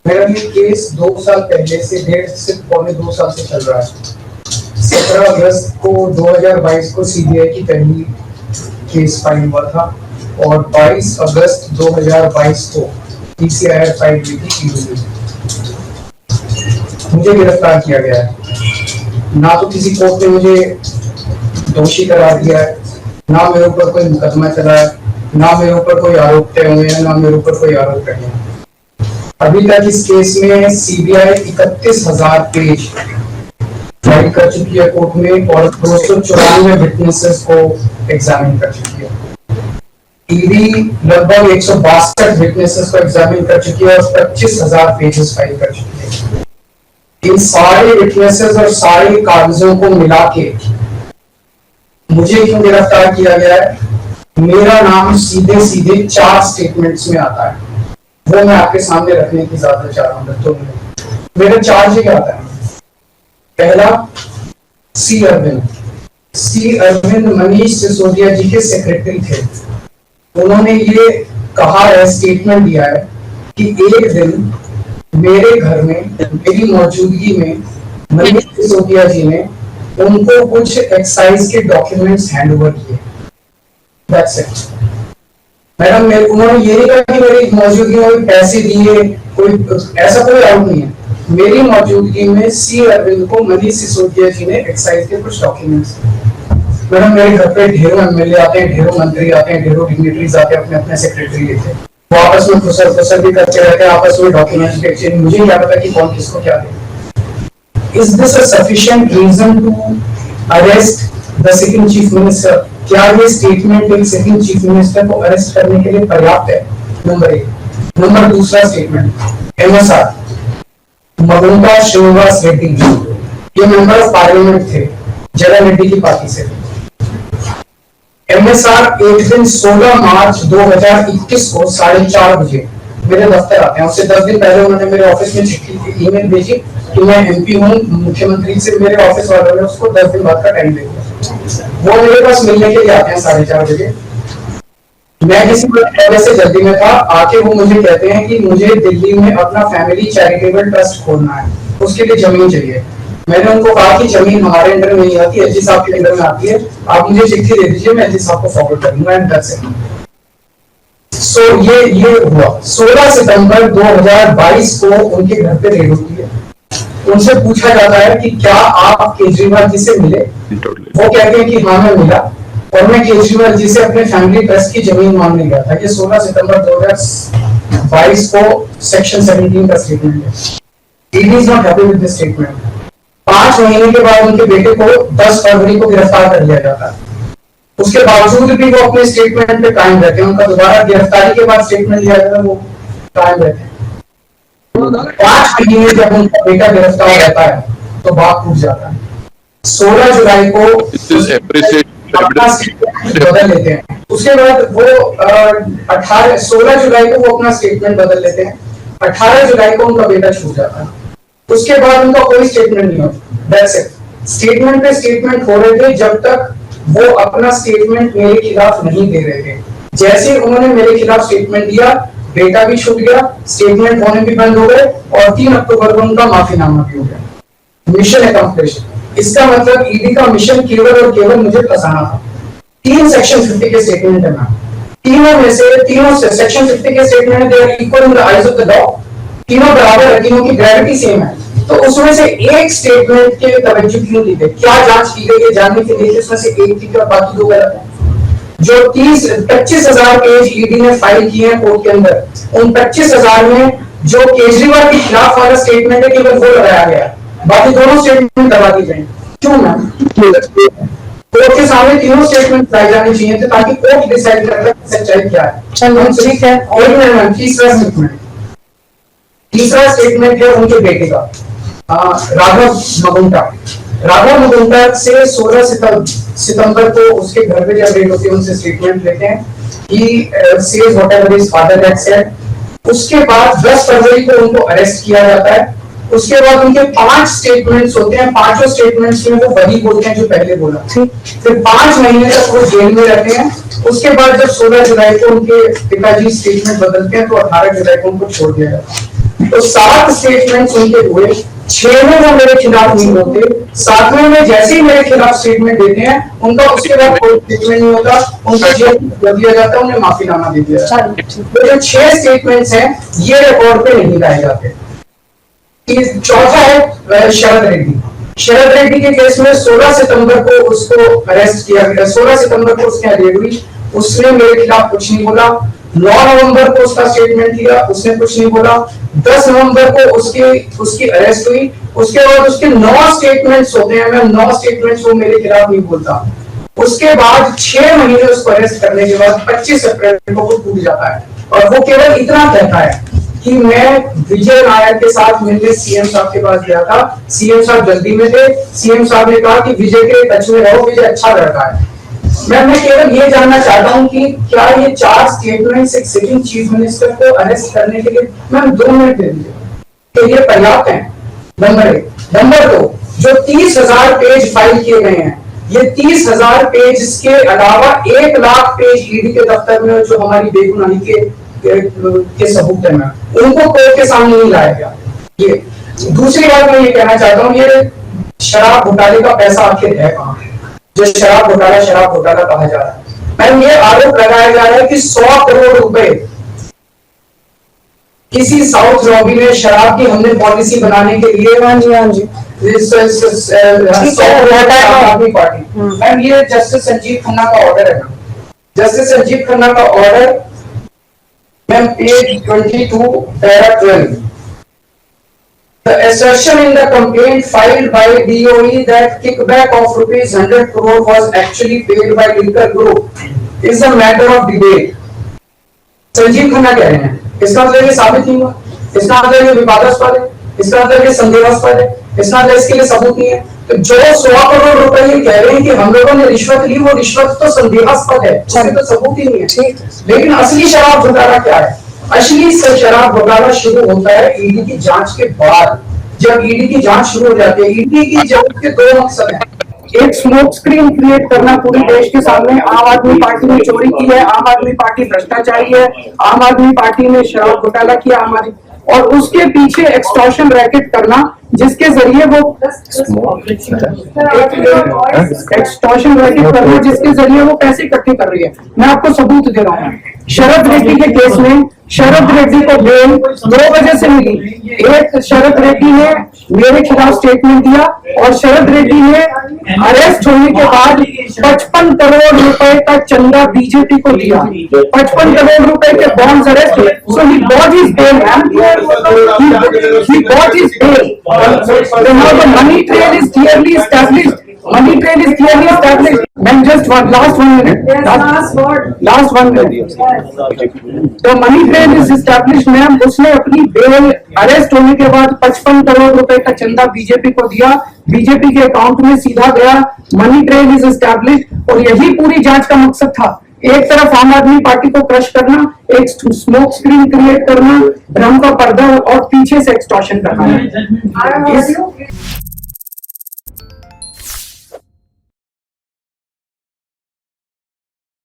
मेरा ये केस 2 साल पहले से 1.5 से 2 साल से चल रहा है। 17 अगस्त को 2022 को सीबीआई की पहली केस फाइल हुआ था और 22 अगस्त 2022 को पीसीआईआर फाइल हुई थी। मुझे गिरफ्तार किया गया है। ना तो किसी कोर्ट ने मुझे दोषी करार दिया है, ना मेरे ऊपर कोई मुकदमा चला है, ना मेरे ऊपर कोई आरोप तय हुए हैं, ना मेरे ऊपर कोई आरोप तय हैं। अभी तक इस केस में सीबीआई 31,000 पेज फाइल कर चुकी है कोर्ट में और 294 विटनेसेस को एग्जामिन कर चुकी है। ईडी लगभग 162 विटनेसेस को एग्जामिन कर चुकी है और 25,000 पेजेस फाइल कर चुकी है। इन सारे विटनेसेस और सारे कागजों को मिला के मुझे क्यों गिरफ्तार किया गया है? मेरा नाम सीधे सीधे 4 स्टेटमेंट्स में आता है, वो मैं आपके सामने रखने की इजाजत चाह रहा हूँ। तो मेरा चार्ज क्या आता है? पहला, सी अरविंद मनीष सिसोदिया जी के सेक्रेटरी थे। उन्होंने ये कहा है, स्टेटमेंट दिया है कि एक दिन मेरे घर में मेरी मौजूदगी में मनीष सिसोदिया जी ने उनको कुछ एक्साइज के डॉक्यूमेंट्स हैंड ओवर किए। That's it. मैडम उन्होंने ये नहीं कहा कि मेरी मौजूदगी में पैसे दिए, कोई ऐसा कोई डाउट नहीं है। मेरी मौजूदगी में सी अरविंद को मनीष सिसोदिया जी ने एक्साइज के कुछ डॉक्यूमेंट्स। मैडम मेरे घर पे ढेरों एमएलए आते हैं, ढेरों मंत्री आते हैं, ढेरों डिग्निटरीज आते हैं, अपने अपने सेक्रेटरी लेते हैं, वो आपस में फुसर भी करते रहते हैं, आपस में डॉक्यूमेंट्स एक्सचेंज। मुझे क्या पता कि कौन किसको क्या दे। Is this a sufficient reason to arrest the second chief minister? क्या ये स्टेटमेंट एक सेकंड चीफ मिनिस्टर को अरेस्ट करने के लिए पर्याप्त है? नंबर 1। नंबर दूसरा स्टेटमेंट, एमएसआर मगुंटा श्रीनिवास रेड्डी, ये मेंबर ऑफ पार्लियामेंट थे, जगन रेड्डी की पार्टी से। एमएसआर एक दिन 16 मार्च 2021 को 4:30 बजे मेरे दफ्तर आते हैं। उससे 10 दिन पहले उन्होंने मेरे ऑफिस में चिट्ठी ईमेल भेजी कि मैं एमपी हूँ, मुख्यमंत्री से मेरे ऑफिस वालों ने उसको 10 दिन बाद का टाइम दे दिया। वो मेरे पास मिलने के लिए आते हैं 4:30 बजे। मैं किसी वजह से जल्दी में था, आके वो मुझे कहते हैं कि मुझे दिल्ली में अपना फैमिली चैरिटेबल ट्रस्ट खोलना है, उसके लिए जमीन चाहिए। मैंने उनको कहा कि जमीन हमारे अंडर में नहीं आती, एलजी साहब के अंडर में आती है, आप मुझे चिट्ठी दे दीजिए, मैं एलजी साहब को फॉरवर्ड करूंगा एंड दैट्स इट। सो ये हुआ 16 सितंबर 2022 को उनके घर पे रेड होती है। उनसे पूछा जाता है कि क्या आप केजरीवाल जी से मिले? वो कहते हैं कि हाँ मैं मिला और मैं केजरीवाल जी से अपने फैमिली ट्रस्ट की जमीन मांगने गया था। ये 16 सितंबर 2022 को सेक्शन 17 का स्टेटमेंट है। ED is not happy with this statement. 5 महीने के बाद उनके बेटे को 10 फरवरी को गिरफ्तार कर लिया जाता है। उसके बावजूद भी वो अपने स्टेटमेंट पे कायम रहते हैं। उनका दोबारा गिरफ्तारी के बाद स्टेटमेंट लिया गया, वो कायम रहते हैं। 5 महीने जब उनका बेटा गिरफ्तार रहता है तो बात टूट जाता है। 16 जुलाई को अपना स्टेटमेंट बदल लेते हैं। उसके बाद वो 16 जुलाई को वो अपना स्टेटमेंट बदल लेते हैं। 18 जुलाई को उनका बेटा छूट जाता है। उसके बाद उनका कोई स्टेटमेंट नहीं होता। That's it. स्टेटमेंट पे स्टेटमेंट हो रहे थे जब तक वो अपना स्टेटमेंट मेरे खिलाफ नहीं दे रहे थे। जैसे उन्होंने मेरे खिलाफ स्टेटमेंट दिया, बेटा भी छूट गया, स्टेटमेंट होने भी बंद हो गए और 3 अक्टूबर को उनका माफीनामा भी हो गया। Mission accomplished. इसका मतलब ईडी का मिशन केवल और केवल मुझे फंसाना था। 3 सेक्शन 50 के स्टेटमेंट है मैम। तीनों सेक्शन 50 के statement they are equal in the eyes of the law. तीनों बराबर है, तीनों की ग्रेविटी सेम है। तो उसमें से एक स्टेटमेंट के तवज्जो क्यों दी गई? क्या जांच की गई है जानने के लिए उसमें से एक ठीक है बाकी 2 गलत है। जो 25,000 पेज ईडी ने फाइल किए हैं कोर्ट के अंदर, उन 25,000 में जो केजरीवाल के खिलाफ वाला स्टेटमेंट है केवल वो लगाया गया, बाकी दोनों स्टेटमेंट दबा दी जाए। क्यों मैम? कोर्ट के सामने तीनों स्टेटमेंट लाए जाने चाहिए थे ताकि कोर्ट डिसाइड कर सके सच्चाई क्या है। चलो ठीक है। और मैम तीसरा स्टेटमेंट है उनके बेटे का, राघव मगुंटा से 16 सितंबर को उसके घर पे जब रेड होती है उनसे स्टेटमेंट लेते हैं कि says whatever his father had said. उसके बाद 10 फरवरी को उनको अरेस्ट किया जाता है। उसके बाद उनके 5 स्टेटमेंट्स होते हैं। 5 स्टेटमेंट्स में वो वही बोलते हैं जो पहले बोला। फिर 5 महीने तक वो जेल में रहते हैं। उसके बाद जब 16 जुलाई को उनके पिताजी स्टेटमेंट बदलते हैं तो 18 जुलाई को उनको छोड़ दिया जाता है। तो 7 स्टेटमेंट उनके हुए, 6 में वो मेरे खिलाफ नहीं बोलते, 7वें में जैसे ही मेरे खिलाफ स्टेटमेंट देते हैं उनका उसके बाद कोई स्टेटमेंट नहीं होता, उनको जेल कर दिया जाता है, उन्हें माफीनामा दे दिया जाता है। तो जो 6 स्टेटमेंट्स हैं ये रिकॉर्ड पे नहीं लाए जाते। चौथा है शरद रेड्डी। शरद रेड्डी के केस में 16 सितंबर को उसको अरेस्ट किया गया, 16 सितंबर को उसकी अरेस्ट हुई, उसने मेरे खिलाफ कुछ नहीं बोला। 9 नवंबर को उसका स्टेटमेंट लिया, उसने कुछ नहीं बोला। 10 नवंबर को उसकी अरेस्ट हुई, उसके बाद उसके 9 स्टेटमेंट्स होते हैं, मैं 9 स्टेटमेंट्स वो मेरे खिलाफ नहीं बोलता। उसके बाद 6 महीने उसको अरेस्ट करने के बाद 25 अप्रैल को वो टूट जाता है और वो केवल इतना कहता है कि मैं विजय नायर के साथ मिलने सीएम साहब के पास गया था, सीएम साहब जल्दी में थे, सीएम साहब ने कहा कि विजय के टच में रहो, विजय अच्छा लड़का है। मैं केवल ये जानना चाहता हूं कि क्या ये 4 स्टेटमेंट्स एक सिटिंग चीफ मिनिस्टर को अरेस्ट करने के लिए, मैम 2 मिनट दे दीजिए, तो ये पर्याप्त है? नंबर 1। नंबर 2, जो 30,000 पेज फाइल किए गए हैं, ये 30,000 पेज के अलावा 1 लाख पेज ईडी के दफ्तर में जो हमारी बेगुनाही के सबूत है, उनको कोर्ट के सामने नहीं लाया गया। ये दूसरी बात मैं ये कहना चाहता हूँ, ये शराब घोटाले का पैसा आखिर है कहाँ, जो शराब घोटाला कहा जा रहा है। मैम ये आरोप लगाया जा रहा है कि 100 करोड़ रुपए किसी साउथ लॉबी में शराब की हमने पॉलिसी बनाने के लिए, आदमी पार्टी, मैम ये जस्टिस संजीव खन्ना का ऑर्डर है। जस्टिस संजीव खन्ना का order ma'am page 22 para 12, the assertion in the complaint filed by DOE that kickback of rupees 100 crore was actually paid by liquor group is a matter of debate. Sanjeev Khanna कह रहे हैं, इसका मतलब ये साबित नहीं हुआ, इसका मतलब ये विवादास्पद है, इसका मतलब ये संदेहास्पद है, इसका मतलब इसके लिए सबूत नहीं है। तो जो 100 करोड़ रुपए ये कह रहे हैं कि हम लोगों ने रिश्वत ली, वो रिश्वत तो संदेहास्पद है, उसमें तो सबूत ही नहीं है। लेकिन असली शराब घोटाला क्या है? असली शराब घोटाला शुरू होता है ईडी की जांच के बाद। जब ईडी की जांच शुरू हो जाती है, ईडी की जांच के 2 मकसद हैं। एक स्मोक स्क्रीन क्रिएट करना पूरे देश के सामने, आम आदमी पार्टी ने चोरी की है, आम आदमी पार्टी भ्रष्टाचारी है, आम आदमी पार्टी ने शराब घोटाला किया, और उसके पीछे एक्सटॉर्शन रैकेट करना जिसके जरिए वो एक्सटॉर्शन रैकेट करना जिसके जरिए वो पैसे इकट्ठे कर रही है। मैं आपको सबूत दे रहा हूँ। शरद रेड्डी के केस में शरद रेड्डी को बेल 2 वजह से मिली। एक, शरद रेड्डी ने मेरे खिलाफ स्टेटमेंट दिया और शरद रेड्डी ने अरेस्ट होने के बाद 55 करोड़ रुपए का चंदा बीजेपी को दिया। 55 करोड़ रुपए के बॉन्ड्स अरेस्ट हुए। So he got his bail, he got his bail. Now the money trail is clearly established. Money trail is clearly established. And just last 1 minute. Last 1 minute. The money trail is established. Ma'am उसने अपनी bell arrest होने के बाद 55 करोड़ रुपए का चंदा BJP को दिया, बीजेपी के अकाउंट में सीधा गया। मनी ट्रेल इज एस्टैब्लिश्ड और यही पूरी जांच का मकसद था। एक तरफ आम आदमी पार्टी को क्रश करना, एक स्मोक स्क्रीन क्रिएट करना, भ्रम का पर्दा और पीछे से एक्सटॉर्शन करना।